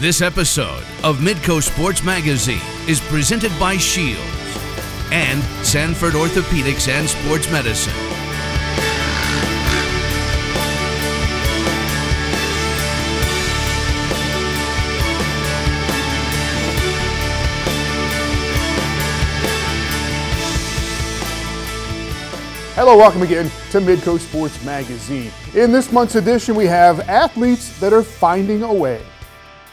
This episode of Midco Sports Magazine is presented by Scheels and Sanford Orthopedics and Sports Medicine. Hello, welcome again to Midco Sports Magazine. In this month's edition, we have athletes that are finding a way.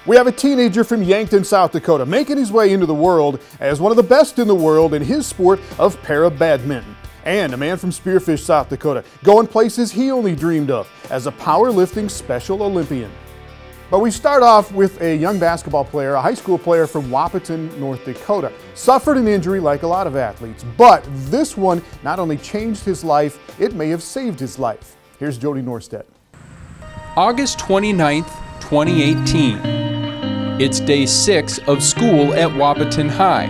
We have a teenager from Yankton, South Dakota, making his way into the world as one of the best in the world in his sport of para-badminton. And a man from Spearfish, South Dakota, going places he only dreamed of as a powerlifting Special Olympian. But we start off with a young basketball player, a high school player from Wahpeton, North Dakota. Suffered an injury like a lot of athletes, but this one not only changed his life, it may have saved his life. Here's Jody Norstedt. August 29th, 2018. It's day 6 of school at Wahpeton High,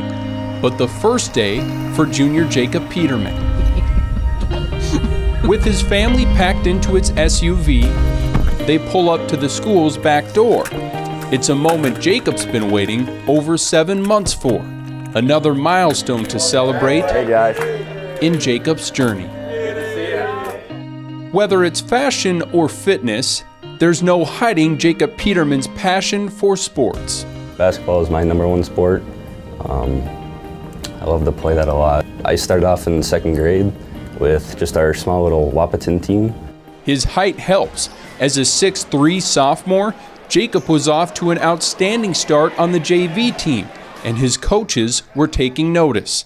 but the first day for junior Jacob Petermann. With his family packed into its SUV, they pull up to the school's back door. It's a moment Jacob's been waiting over 7 months for. Another milestone to celebrate in Jacob's journey. Whether it's fashion or fitness, there's no hiding Jacob Petermann's passion for sports. Basketball is my #1 sport. I love to play that a lot. I started off in 2nd grade with just our small little Wahpeton team. His height helps. As a 6'3" sophomore, Jacob was off to an outstanding start on the JV team, and his coaches were taking notice.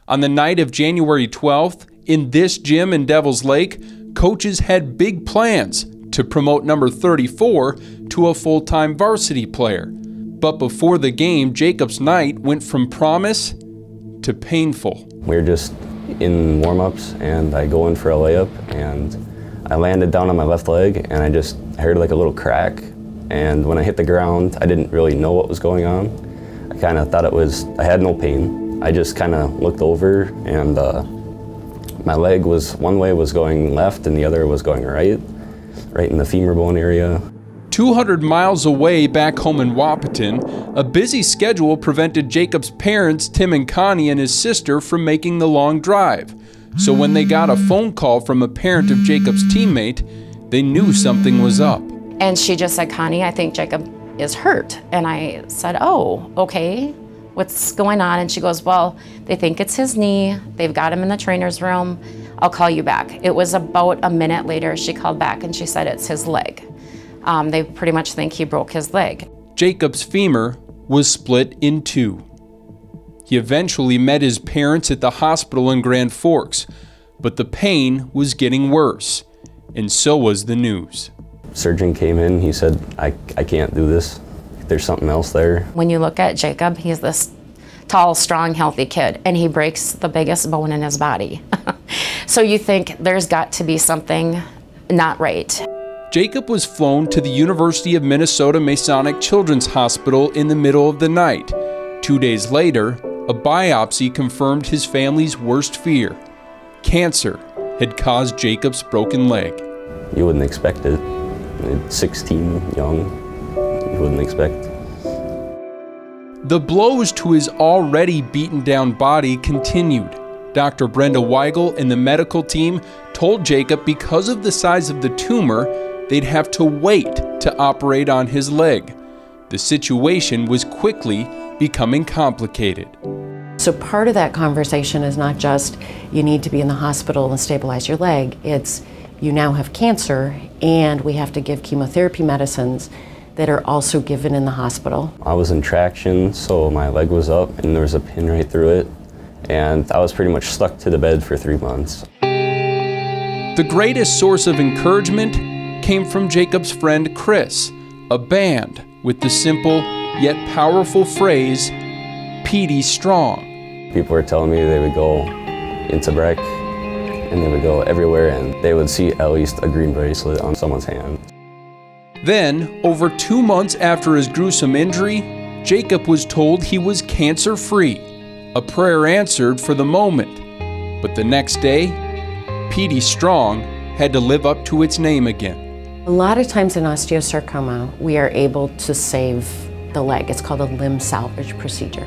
On the night of January 12th, in this gym in Devil's Lake, coaches had big plans to promote number 34 to a full-time varsity player. But before the game, Jacob's night went from promise to painful. We were just in warm-ups, and I go in for a layup, and I landed down on my left leg, and I just heard like a little crack. And when I hit the ground, I didn't really know what was going on. I kind of thought I had no pain. I just kind of looked over, and my leg was, one way was going left and the other was going right in the femur bone area. 200 miles away back home in Wahpeton, a busy schedule prevented Jacob's parents, Tim and Connie, and his sister from making the long drive. So when they got a phone call from a parent of Jacob's teammate, they knew something was up. And she just said, "Connie, I think Jacob is hurt." And I said, "Oh, okay, what's going on?" And she goes, "Well, they think it's his knee. They've got him in the trainer's room. I'll call you back." It was about a minute later, she called back and she said it's his leg. They pretty much think he broke his leg. Jacob's femur was split in 2. He eventually met his parents at the hospital in Grand Forks, but the pain was getting worse, and so was the news. Surgeon came in, he said, I can't do this. There's something else there. When you look at Jacob, he's this tall, strong, healthy kid, and he breaks the biggest bone in his body. So you think there's got to be something not right. Jacob was flown to the University of Minnesota Masonic Children's Hospital in the middle of the night. 2 days later, a biopsy confirmed his family's worst fear. Cancer had caused Jacob's broken leg. You wouldn't expect it. 16, young, you wouldn't expect. The blows to his already beaten down body continued. Dr. Brenda Weigel and the medical team told Jacob because of the size of the tumor, they'd have to wait to operate on his leg. The situation was quickly becoming complicated. So part of that conversation is not just you need to be in the hospital and stabilize your leg, it's you now have cancer and we have to give chemotherapy medicines that are also given in the hospital. I was in traction, so my leg was up and there was a pin right through it, and I was pretty much stuck to the bed for 3 months. The greatest source of encouragement came from Jacob's friend Chris, a band with the simple yet powerful phrase, "Petey Strong." People were telling me they would go into Breck and they would go everywhere and they would see at least a green bracelet on someone's hand. Then, over 2 months after his gruesome injury, Jacob was told he was cancer-free, a prayer answered for the moment. But the next day, Petey Strong had to live up to its name again. A lot of times in osteosarcoma, we are able to save the leg. It's called a limb salvage procedure.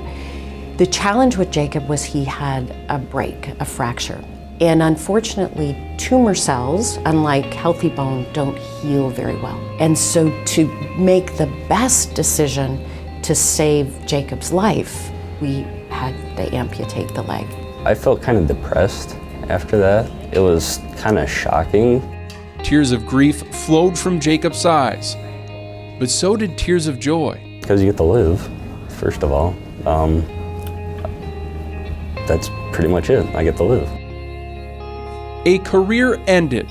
The challenge with Jacob was he had a break, a fracture. And unfortunately, tumor cells, unlike healthy bone, don't heal very well. And so to make the best decision to save Jacob's life, we had to amputate the leg. I felt kind of depressed after that. It was kind of shocking. Tears of grief flowed from Jacob's eyes, but so did tears of joy. Because you get to live, first of all. That's pretty much it. I get to live. A career ended,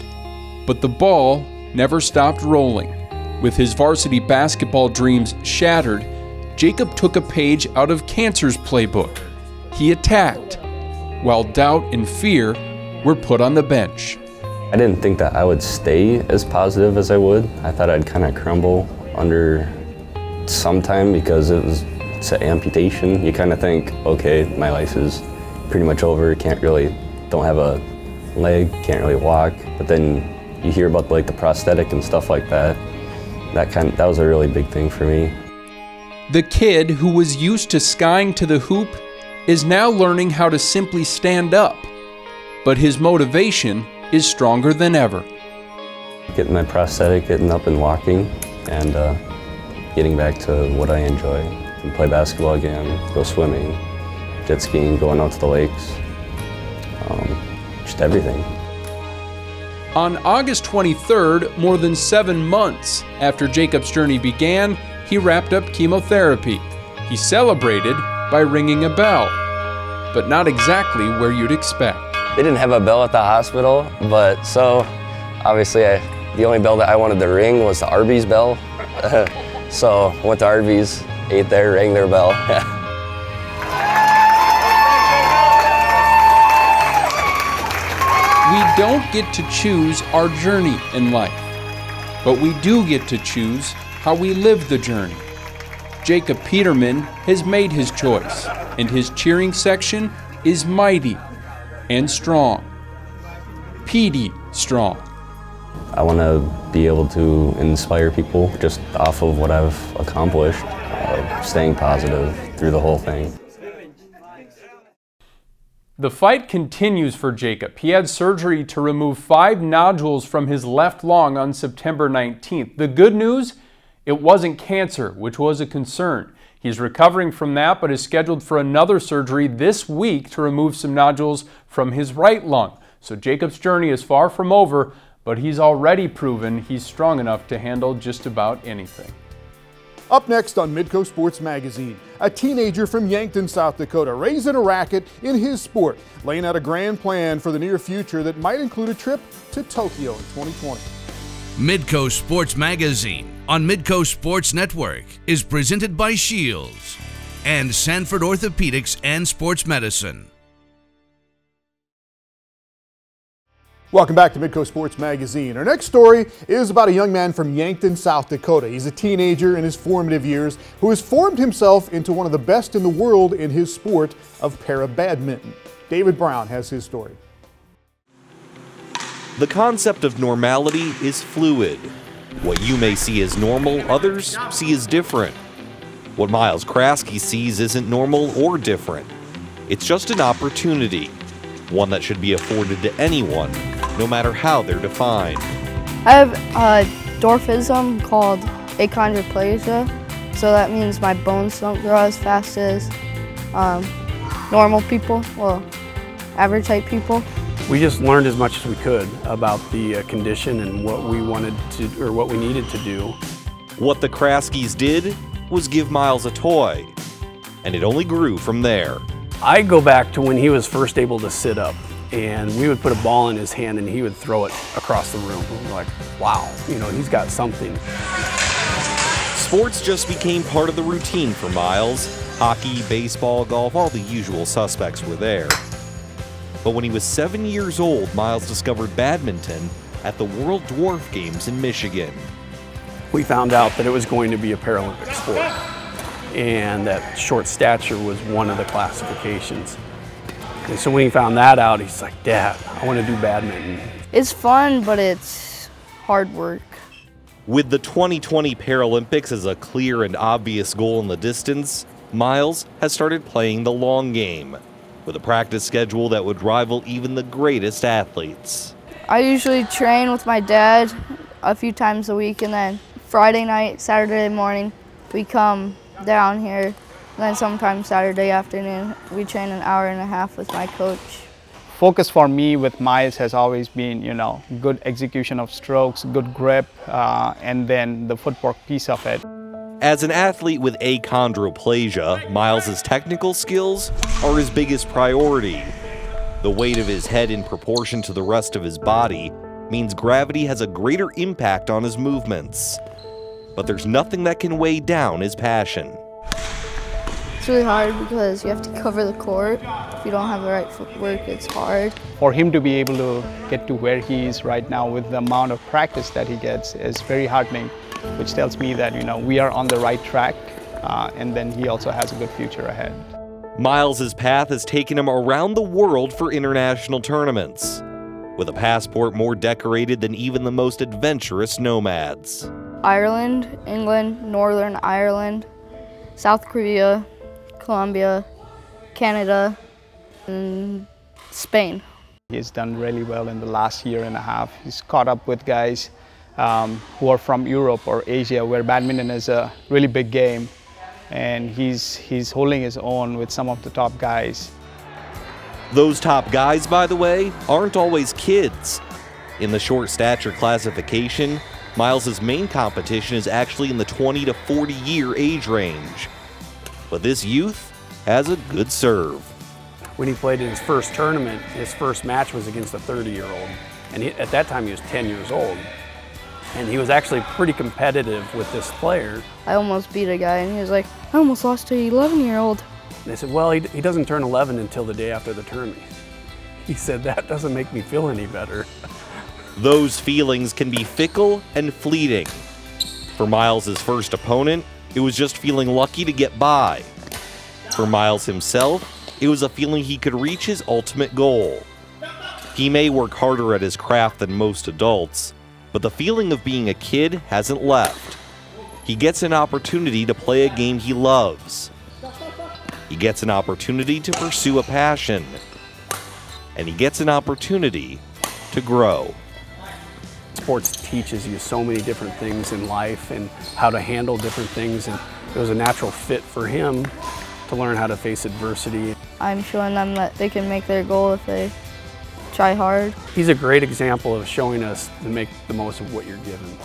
but the ball never stopped rolling. With his varsity basketball dreams shattered, Jacob took a page out of cancer's playbook. He attacked, while doubt and fear were put on the bench. I didn't think that I would stay as positive as I would. I thought I'd kind of crumble under some time because it's an amputation. You kind of think, okay, my life is pretty much over. Don't have a leg, can't really walk. But then you hear about like the prosthetic and stuff like that. That was a really big thing for me. The kid who was used to skying to the hoop is now learning how to simply stand up. But his motivation is stronger than ever. Getting my prosthetic, getting up and walking, and getting back to what I enjoy. And play basketball again, go swimming, jet skiing, going out to the lakes, just everything. On August 23rd, more than 7 months after Jacob's journey began, he wrapped up chemotherapy. He celebrated by ringing a bell, but not exactly where you'd expect. They didn't have a bell at the hospital, but so obviously the only bell that I wanted to ring was the Arby's bell. So I went to Arby's, ate there, rang their bell. We don't get to choose our journey in life, but we do get to choose how we live the journey. Jacob Petermann has made his choice, and his cheering section is mighty and strong. PD strong. I want to be able to inspire people just off of what I've accomplished, staying positive through the whole thing. The fight continues for Jacob. He had surgery to remove 5 nodules from his left lung on September 19th. The good news? It wasn't cancer, which was a concern. He's recovering from that, but is scheduled for another surgery this week to remove some nodules from his right lung. So Jacob's journey is far from over, but he's already proven he's strong enough to handle just about anything. Up next on Midco Sports Magazine, a teenager from Yankton, South Dakota, raising a racket in his sport, laying out a grand plan for the near future that might include a trip to Tokyo in 2020. Midco Sports Magazine on Midco Sports Network is presented by Scheels and Sanford Orthopedics and Sports Medicine. Welcome back to Midco Sports Magazine. Our next story is about a young man from Yankton, South Dakota. He's a teenager in his formative years who has formed himself into one of the best in the world in his sport of para-badminton. David Brown has his story. The concept of normality is fluid. What you may see as normal, others see as different. What Miles Krajewski sees isn't normal or different. It's just an opportunity, one that should be afforded to anyone, no matter how they're defined. I have a dwarfism called achondroplasia, so that means my bones don't grow as fast as normal people, well, average height people. We just learned as much as we could about the condition and what we wanted to, or what we needed to do. What the Krajewskis did was give Miles a toy, and it only grew from there. I go back to when he was first able to sit up, and we would put a ball in his hand and he would throw it across the room. We were like, wow, you know, he's got something. Sports just became part of the routine for Miles. Hockey, baseball, golf, all the usual suspects were there. But when he was 7 years old, Miles discovered badminton at the World Dwarf Games in Michigan. We found out that it was going to be a Paralympic sport, and that short stature was one of the classifications. And so when he found that out, he's like, Dad, I want to do badminton. It's fun, but it's hard work. With the 2020 Paralympics as a clear and obvious goal in the distance, Miles has started playing the long game, with a practice schedule that would rival even the greatest athletes. I usually train with my dad a few times a week, and then Friday night, Saturday morning, we come down here. And then sometimes Saturday afternoon, we train an hour and a half with my coach. Focus for me with Miles has always been, good execution of strokes, good grip, and then the footwork piece of it. As an athlete with achondroplasia, Miles's technical skills are his biggest priority. The weight of his head in proportion to the rest of his body means gravity has a greater impact on his movements. But there's nothing that can weigh down his passion. It's really hard because you have to cover the court. If you don't have the right footwork, it's hard. For him to be able to get to where he is right now with the amount of practice that he gets is very heartening, which tells me that we are on the right track, and then he also has a good future ahead. Miles's path has taken him around the world for international tournaments, with a passport more decorated than even the most adventurous nomads. Ireland, England, Northern Ireland, South Korea, Colombia, Canada, and Spain. He's done really well in the last year and a half. He's caught up with guys who are from Europe or Asia, where badminton is a really big game, and he's holding his own with some of the top guys. Those top guys, by the way, aren't always kids. In the short stature classification, Miles's main competition is actually in the 20 to 40 year age range. But this youth has a good serve. When he played in his first tournament, his first match was against a 30-year-old. And at that time, he was 10 years old. And he was actually pretty competitive with this player. I almost beat a guy, and he was like, I almost lost to an 11-year-old. And they said, well, he doesn't turn 11 until the day after the tournament. He said, that doesn't make me feel any better. Those feelings can be fickle and fleeting. For Miles's first opponent, it was just feeling lucky to get by. For Miles himself, it was a feeling he could reach his ultimate goal. He may work harder at his craft than most adults, but the feeling of being a kid hasn't left. He gets an opportunity to play a game he loves. He gets an opportunity to pursue a passion. And he gets an opportunity to grow. Sports teaches you so many different things in life and how to handle different things, and it was a natural fit for him to learn how to face adversity. I'm showing them that they can make their goal if they try hard. He's a great example of showing us to make the most of what you're given.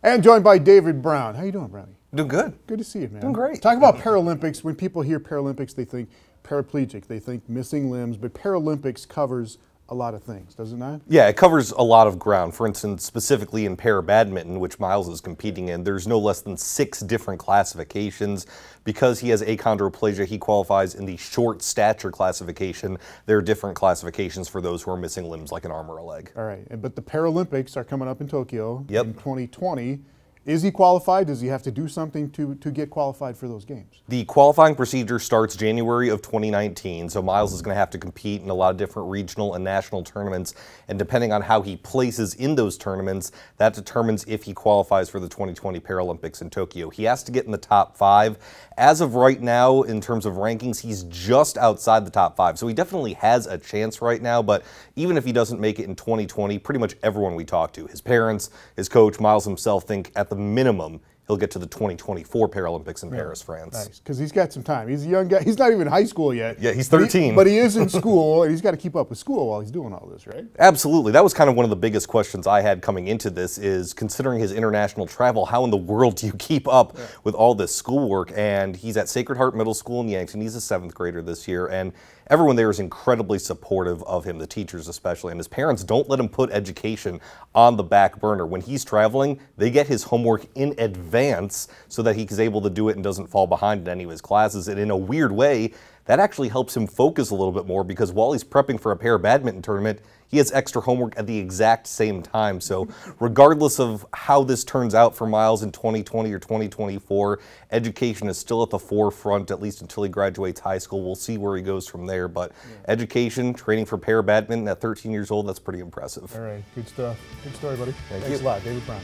And joined by David Brown. How you doing, Brownie? Doing good. Good to see you, man. Doing great. Talk about Paralympics. When people hear Paralympics, they think paraplegic, they think missing limbs, but Paralympics covers a lot of things, does it not? Yeah, it covers a lot of ground. For instance, specifically in para-badminton, which Miles is competing in, there's no less than 6 different classifications. Because he has achondroplasia, he qualifies in the short stature classification. There are different classifications for those who are missing limbs, like an arm or a leg. All right, but the Paralympics are coming up in Tokyo in 2020. Is he qualified? Does he have to do something to get qualified for those games? The qualifying procedure starts January of 2019, so Miles is going to have to compete in a lot of different regional and national tournaments, and depending on how he places in those tournaments, that determines if he qualifies for the 2020 Paralympics in Tokyo. He has to get in the top 5. As of right now, in terms of rankings, he's just outside the top 5, so he definitely has a chance right now, but even if he doesn't make it in 2020, pretty much everyone we talk to, his parents, his coach, Miles himself, think at the minimum he'll get to the 2024 Paralympics in Paris, France. Nice, because he's got some time. He's a young guy. He's not even in high school yet. Yeah, he's 13. But he is in school, and he's got to keep up with school while he's doing all this, right? Absolutely. That was kind of one of the biggest questions I had coming into this is, considering his international travel, how in the world do you keep up with all this schoolwork? And he's at Sacred Heart Middle School in Yankton. He's a 7th grader this year, and everyone there is incredibly supportive of him, the teachers especially, and his parents don't let him put education on the back burner. When he's traveling, they get his homework in advance so that he's able to do it and doesn't fall behind in any of his classes. And in a weird way, that actually helps him focus a little bit more, because while he's prepping for a para-badminton tournament, he has extra homework at the exact same time. So regardless of how this turns out for Miles in 2020 or 2024, education is still at the forefront, at least until he graduates high school. We'll see where he goes from there. But education, training for para-badminton at 13 years old, that's pretty impressive. All right, good stuff. Good story, buddy. Thanks a lot, David Brown.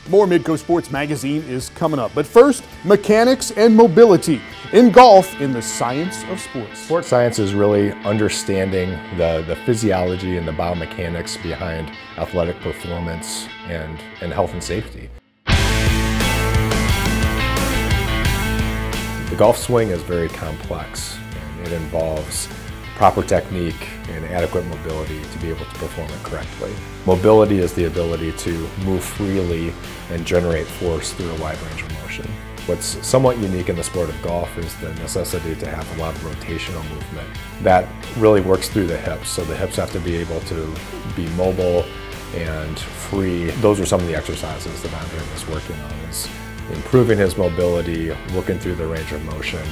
More Midco Sports Magazine is coming up. But first, mechanics and mobility in golf in the science of sports. Sports science is really understanding the physiology and the biomechanics behind athletic performance and health and safety. The golf swing is very complex, and it involves proper technique and adequate mobility to be able to perform it correctly. Mobility is the ability to move freely and generate force through a wide range of motion. What's somewhat unique in the sport of golf is the necessity to have a lot of rotational movement. That really works through the hips, so the hips have to be able to be mobile and free. Those are some of the exercises that Andre was working on, is improving his mobility, working through the range of motion.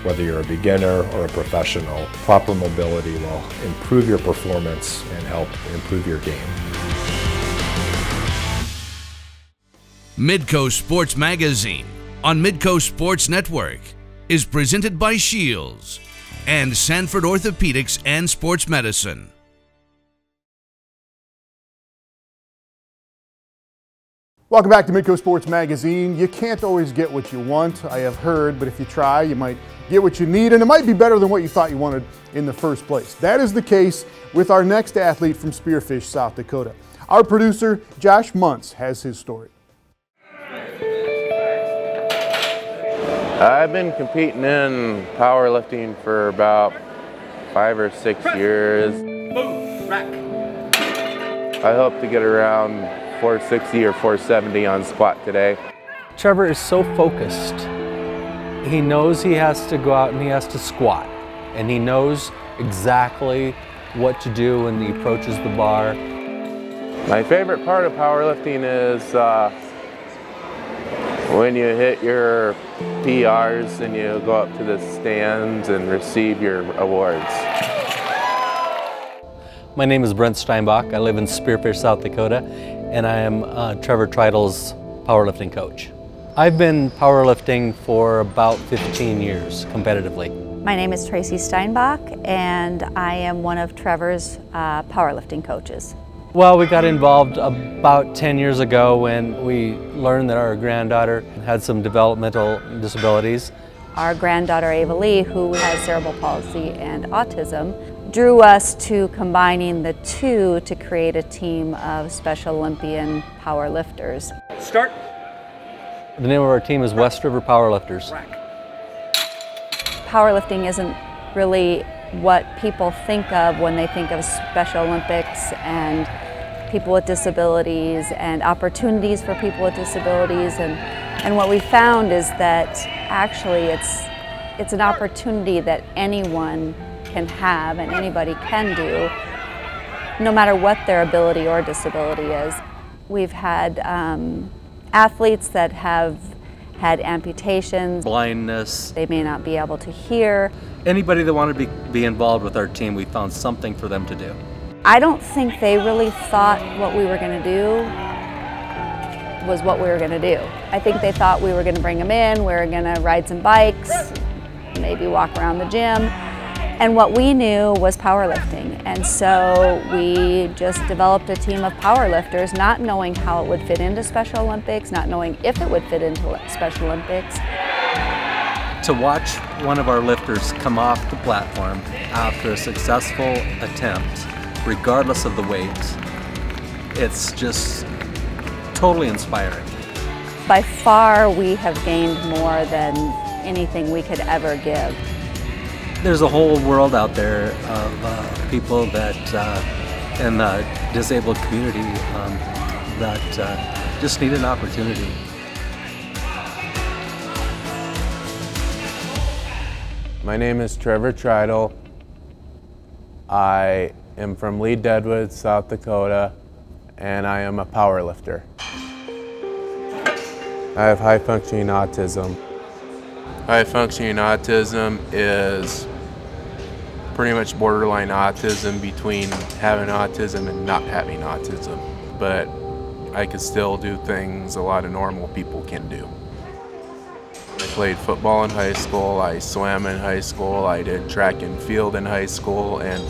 Whether you're a beginner or a professional, proper mobility will improve your performance and help improve your game. Midco Sports Magazine on Midco Sports Network is presented by Scheels and Sanford Orthopedics and Sports Medicine. Welcome back to Midco Sports Magazine. You can't always get what you want, I have heard, but if you try, you might get what you need, and it might be better than what you thought you wanted in the first place. That is the case with our next athlete from Spearfish, South Dakota. Our producer, Josh Muntz, has his story. I've been competing in powerlifting for about 5 or 6 years. Boom, rack. I hope to get around 460 or 470 on squat today. Trevor is so focused. He knows he has to go out and he has to squat, and he knows exactly what to do when he approaches the bar. My favorite part of powerlifting is when you hit your PRs and you go up to the stands and receive your awards. My name is Brent Steinbach. I live in Spearfish, South Dakota, and I am Trevor Tridle's powerlifting coach. I've been powerlifting for about 15 years competitively. My name is Tracy Steinbach, and I am one of Trevor's powerlifting coaches. Well, we got involved about 10 years ago when we learned that our granddaughter had some developmental disabilities. Our granddaughter Ava Lee, who has cerebral palsy and autism, drew us to combining the two to create a team of Special Olympian powerlifters. Start. The name of our team is West River Powerlifters. Powerlifting isn't really what people think of when they think of Special Olympics and people with disabilities and opportunities for people with disabilities. And what we found is that actually it's an opportunity that anyone can have and anybody can do, no matter what their ability or disability is. We've had athletes that have had amputations, blindness. They may not be able to hear. Anybody that wanted to be involved with our team, we found something for them to do. I don't think they really thought what we were going to do was what we were going to do. I think they thought we were going to bring them in, we were going to ride some bikes, maybe walk around the gym. And what we knew was powerlifting. And so we just developed a team of powerlifters, not knowing how it would fit into Special Olympics, not knowing if it would fit into Special Olympics. To watch one of our lifters come off the platform after a successful attempt, regardless of the weight, it's just totally inspiring. By far, we have gained more than anything we could ever give. There's a whole world out there of people that in the disabled community that just need an opportunity. My name is Trevor Tridle. I am from Lead-Deadwood, South Dakota, and I am a powerlifter. I have high-functioning autism. High-functioning autism is pretty much borderline autism between having autism and not having autism, but I can still do things a lot of normal people can do. I played football in high school, I swam in high school, I did track and field in high school, and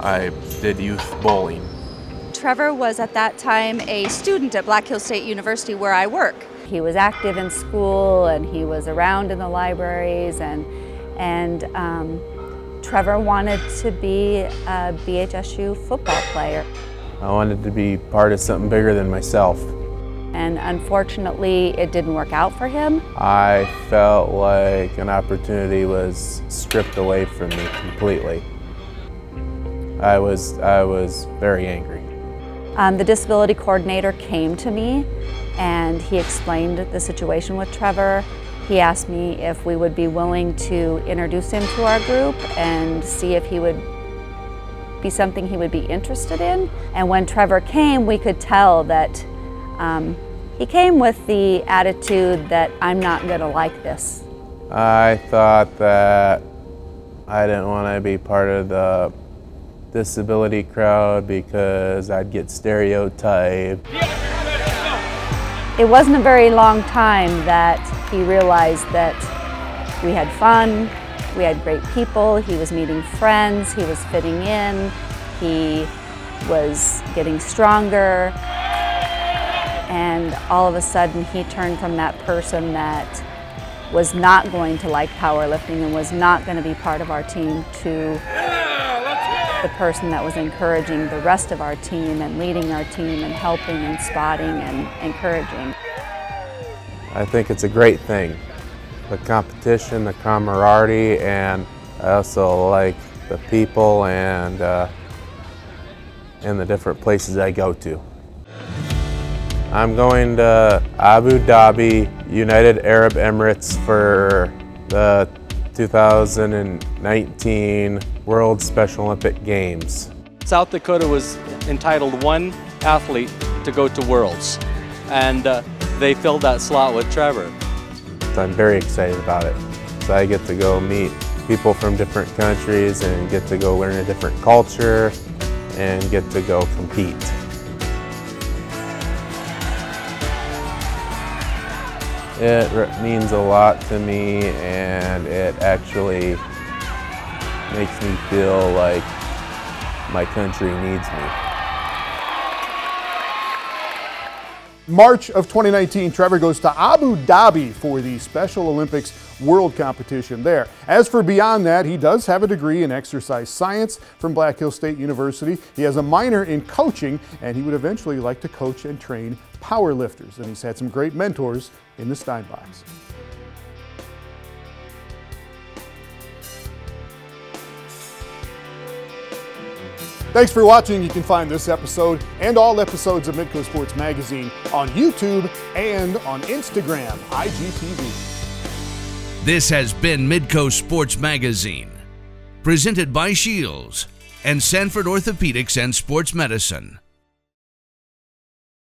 I did youth bowling. Trevor was at that time a student at Black Hills State University where I work. He was active in school and he was around in the libraries, and Trevor wanted to be a BHSU football player. I wanted to be part of something bigger than myself. And unfortunately, it didn't work out for him. I felt like an opportunity was stripped away from me completely. I was very angry. The disability coordinator came to me and he explained the situation with Trevor. He asked me if we would be willing to introduce him to our group and see if he would be something he would be interested in. And when Trevor came, we could tell that he came with the attitude that I'm not going to like this. I thought that I didn't want to be part of the disability crowd because I'd get stereotyped. It wasn't a very long time that he realized that we had fun, we had great people, he was meeting friends, he was fitting in, he was getting stronger, and all of a sudden he turned from that person that was not going to like powerlifting and was not going to be part of our team to the person that was encouraging the rest of our team and leading our team and helping and spotting and encouraging. I think it's a great thing. The competition, the camaraderie, and I also like the people and the different places I go to. I'm going to Abu Dhabi, United Arab Emirates for the 2019 World Special Olympic Games. South Dakota was entitled one athlete to go to Worlds, and they filled that slot with Trevor. So I'm very excited about it. So I get to go meet people from different countries and get to go learn a different culture and get to go compete. It means a lot to me, and it actually makes me feel like my country needs me. March of 2019, Trevor goes to Abu Dhabi for the Special Olympics World Competition there. As for beyond that, he does have a degree in exercise science from Black Hills State University. He has a minor in coaching, and he would eventually like to coach and train power lifters. And he's had some great mentors in the Steinbachs. Thanks for watching. You can find this episode and all episodes of Midco Sports Magazine on YouTube and on Instagram, IGTV. This has been Midco Sports Magazine, presented by Scheels and Sanford Orthopedics and Sports Medicine.